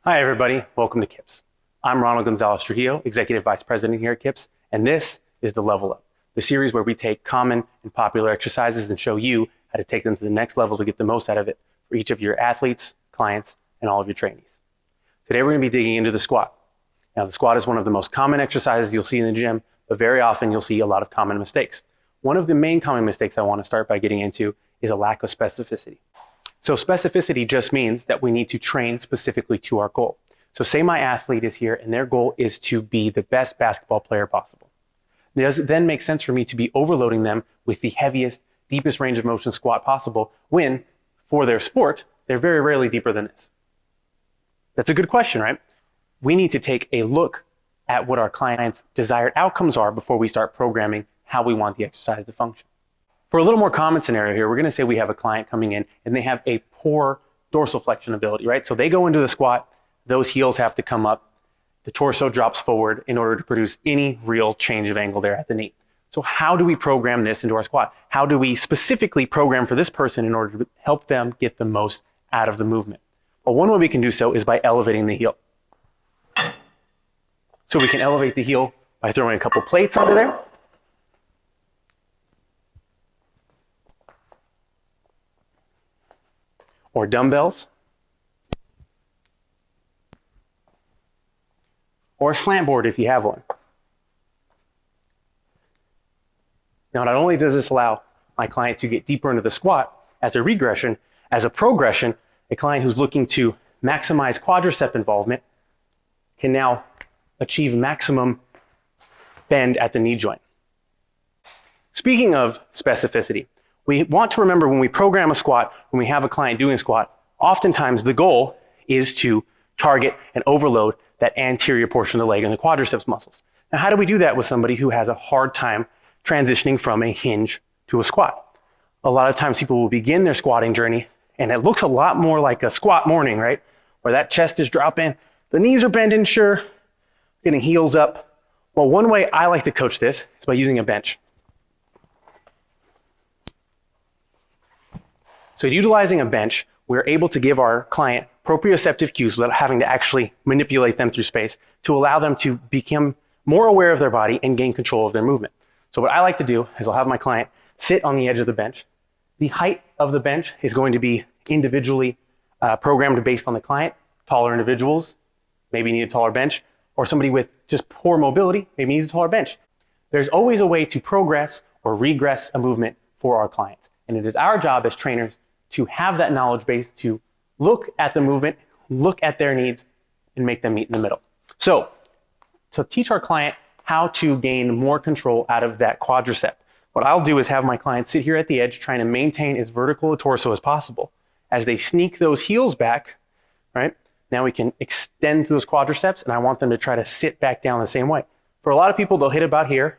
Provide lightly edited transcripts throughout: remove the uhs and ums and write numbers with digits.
Hi everybody, welcome to KIPS. I'm Ronald Gonzalez Trujillo, Executive Vice President here at KIPS, and this is the Level Up, the series where we take common and popular exercises and show you how to take them to the next level to get the most out of it for each of your athletes, clients, and all of your trainees. Today we're going to be digging into the squat. Now the squat is one of the most common exercises you'll see in the gym, but very often you'll see a lot of common mistakes. One of the main common mistakes I want to start by getting into is a lack of specificity. So specificity just means that we need to train specifically to our goal. So say my athlete is here and their goal is to be the best basketball player possible. Does it then make sense for me to be overloading them with the heaviest, deepest range of motion squat possible when, for their sport, they're very rarely deeper than this? That's a good question, right? We need to take a look at what our client's desired outcomes are before we start programming how we want the exercise to function. For a little more common scenario here, we're going to say we have a client coming in and they have a poor dorsal flexion ability, right? So they go into the squat, those heels have to come up, the torso drops forward in order to produce any real change of angle there at the knee. So how do we program this into our squat? How do we specifically program for this person in order to help them get the most out of the movement? Well, one way we can do so is by elevating the heel. So we can elevate the heel by throwing a couple plates under there. Or dumbbells, or a slant board if you have one. Now, not only does this allow my client to get deeper into the squat as a regression, as a progression, a client who's looking to maximize quadricep involvement can now achieve maximum bend at the knee joint. Speaking of specificity, we want to remember when we program a squat, when we have a client doing a squat, oftentimes the goal is to target and overload that anterior portion of the leg and the quadriceps muscles. Now, how do we do that with somebody who has a hard time transitioning from a hinge to a squat? A lot of times people will begin their squatting journey and it looks a lot more like a squat morning, right? Where that chest is dropping, the knees are bending, sure, getting heels up. Well, one way I like to coach this is by using a bench. So utilizing a bench, we're able to give our client proprioceptive cues without having to actually manipulate them through space to allow them to become more aware of their body and gain control of their movement. So what I like to do is I'll have my client sit on the edge of the bench. The height of the bench is going to be individually programmed based on the client. Taller individuals maybe need a taller bench, or somebody with just poor mobility maybe needs a taller bench. There's always a way to progress or regress a movement for our clients. And it is our job as trainers to have that knowledge base to look at the movement, look at their needs, and make them meet in the middle. So to teach our client how to gain more control out of that quadricep, what I'll do is have my client sit here at the edge trying to maintain as vertical a torso as possible. As they sneak those heels back, right, now we can extend those quadriceps, and I want them to try to sit back down the same way. For a lot of people, they'll hit about here,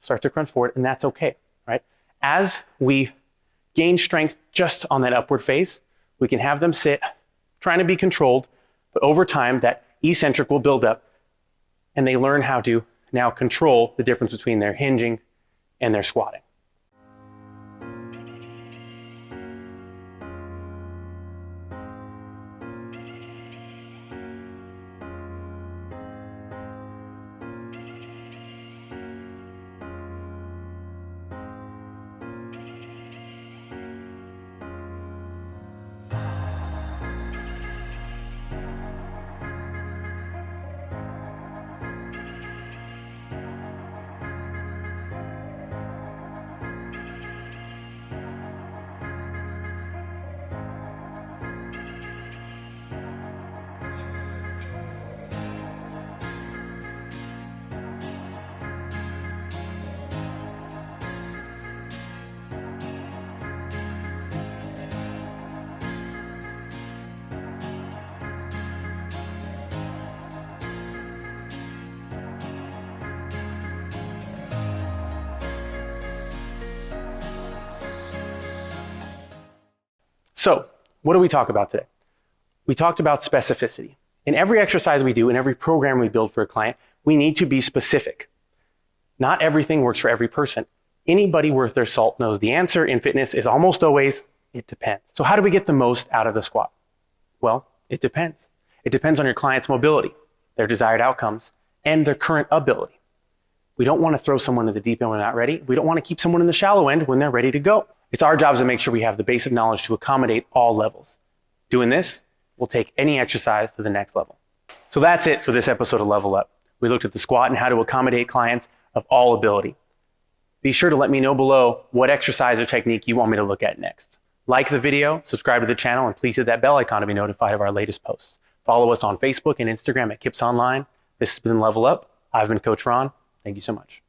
start to crunch forward, and that's okay, right? As we gain strength just on that upward phase, we can have them sit, trying to be controlled, but over time that eccentric will build up and they learn how to now control the difference between their hinging and their squatting. So what do we talk about today? We talked about specificity. In every exercise we do, in every program we build for a client, we need to be specific. Not everything works for every person. Anybody worth their salt knows the answer in fitness is almost always, it depends. So how do we get the most out of the squat? Well, it depends. It depends on your client's mobility, their desired outcomes, and their current ability. We don't want to throw someone in the deep end when they're not ready. We don't want to keep someone in the shallow end when they're ready to go. It's our job to make sure we have the basic knowledge to accommodate all levels. Doing this will take any exercise to the next level. So that's it for this episode of Level Up. We looked at the squat and how to accommodate clients of all ability. Be sure to let me know below what exercise or technique you want me to look at next. Like the video, subscribe to the channel, and please hit that bell icon to be notified of our latest posts. Follow us on Facebook and Instagram at KIPS Online. This has been Level Up. I've been Coach Ron. Thank you so much.